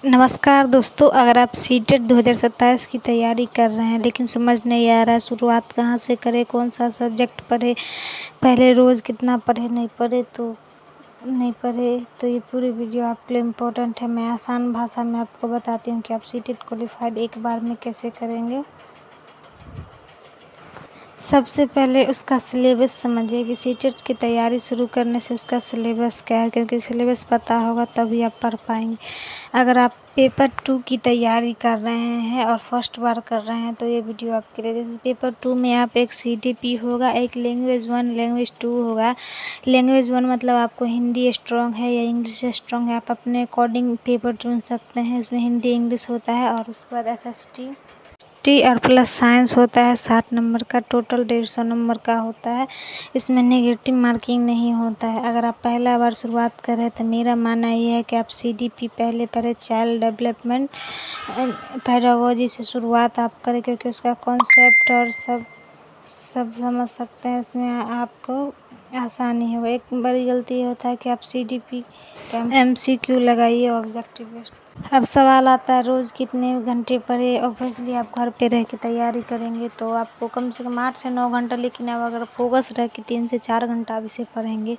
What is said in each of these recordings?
नमस्कार दोस्तों, अगर आप सीटेट 2027 की तैयारी कर रहे हैं लेकिन समझ नहीं आ रहा है शुरुआत कहाँ से करें, कौन सा सब्जेक्ट पढ़े, पहले रोज़ कितना पढ़े नहीं पढ़े तो ये पूरी वीडियो आपके लिए इम्पोर्टेंट है। मैं आसान भाषा में आपको बताती हूँ कि आप सीटेट क्वालिफाइड एक बार में कैसे करेंगे। सबसे पहले उसका सिलेबस समझिए कि सीटेट की तैयारी शुरू करने से उसका सिलेबस क्या है, क्योंकि सिलेबस पता होगा तभी आप पढ़ पाएंगे। अगर आप पेपर 2 की तैयारी कर रहे हैं और फर्स्ट बार कर रहे हैं तो ये वीडियो आपके लिए। जैसे पेपर 2 में आप एक सीडीपी होगा, एक लैंग्वेज 1 लैंग्वेज 2 होगा। लैंग्वेज 1 मतलब आपको हिंदी स्ट्रॉन्ग है या इंग्लिश स्ट्रॉन्ग है, आप अपने अकॉर्डिंग पेपर चुन सकते हैं। इसमें हिंदी इंग्लिश होता है और उसके बाद एसएसटी और प्लस साइंस होता है। 60 नंबर का टोटल 150 नंबर का होता है। इसमें नेगेटिव मार्किंग नहीं होता है। अगर आप पहला बार शुरुआत कर रहे हैं तो मेरा मानना ये है कि आप सीडीपी पहले चाइल्ड डेवलपमेंट पेडागोजी से शुरुआत आप करें, क्योंकि उसका कॉन्सेप्ट और सब समझ सकते हैं। उसमें आपको आसानी हो। एक बड़ी गलती ये होता है कि आप सीडीपी एमसीक्यू लगाइए ऑब्जेक्टिव बेस्ड। अब सवाल आता है रोज़ कितने घंटे पढ़े। ऑब्वियसली आप घर पे रह के तैयारी करेंगे तो आपको कम से कम 8 से 9 घंटा, लेकिन अब अगर फोकस रह के 3 से 4 घंटा आप इसे पढ़ेंगे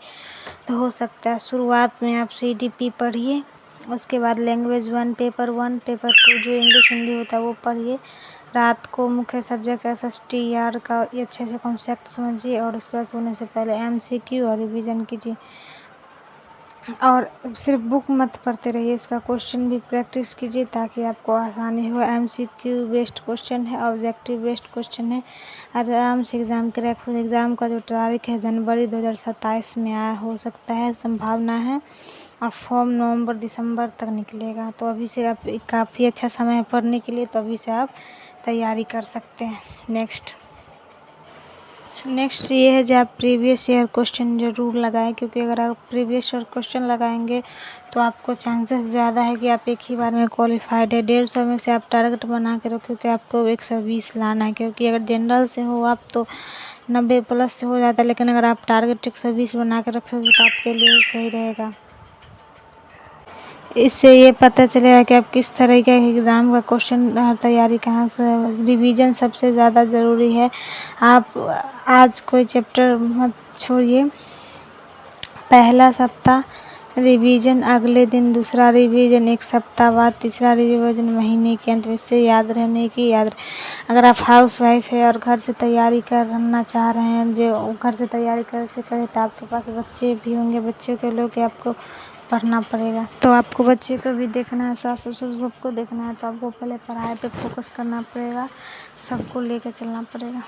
तो हो सकता है। शुरुआत में आप सीडीपी पढ़िए, उसके बाद लैंग्वेज 1 पेपर 1 पेपर 2 जो इंग्लिश हिंदी होता है वो पढ़िए। रात को मुख्य सब्जेक्ट एसएसटी आर का अच्छे से कॉन्सेप्ट समझिए और उसके बाद सोने से पहले एमसीक्यू और रिवीजन कीजिए। और सिर्फ बुक मत पढ़ते रहिए, इसका क्वेश्चन भी प्रैक्टिस कीजिए ताकि आपको आसानी हो। एमसीक्यू बेस्ड क्वेश्चन है, ऑब्जेक्टिव बेस्ड क्वेश्चन है। आराम से एग्ज़ाम क्रैक हो। एग्ज़ाम का जो तारीख है जनवरी 2027 में हो सकता है, संभावना है। और फॉर्म नवंबर दिसंबर तक निकलेगा, तो अभी से आप काफ़ी अच्छा समय है पढ़ने के लिए, तो अभी से आप तैयारी कर सकते हैं। नेक्स्ट ये है जो आप प्रीवियस ईयर क्वेश्चन ज़रूर लगाएं, क्योंकि अगर आप प्रीवियस ईयर क्वेश्चन लगाएंगे तो आपको चांसेस ज़्यादा है कि आप एक ही बार में क्वालिफाइड है। 150 में से आप टारगेट बना के रखो कि आपको 120 लाना है, क्योंकि अगर जनरल से हो आप तो 90 प्लस से हो जाता है, लेकिन अगर आप टारगेट 120 बना के रखोगे तो आपके लिए सही रहेगा। इससे ये पता चलेगा कि आप किस तरह के एग्ज़ाम का क्वेश्चन तैयारी कहाँ से। रिवीजन सबसे ज़्यादा ज़रूरी है। आप आज कोई चैप्टर मत छोड़िए। पहला सप्ताह रिवीजन, अगले दिन दूसरा रिवीजन, एक सप्ताह बाद तीसरा रिवीजन, महीने के अंत में। इससे याद रहने की अगर आप हाउस वाइफ है और घर से तैयारी करना चाह रहे हैं, जो घर से तैयारी कैसे करें, तो आपके पास बच्चे भी होंगे, बच्चों के लोग आपको पढ़ना पड़ेगा, तो आपको बच्चे को भी देखना है, सास ससुर सबको देखना है, तो आपको पहले पढ़ाई पे फोकस करना पड़ेगा, सबको लेकर चलना पड़ेगा।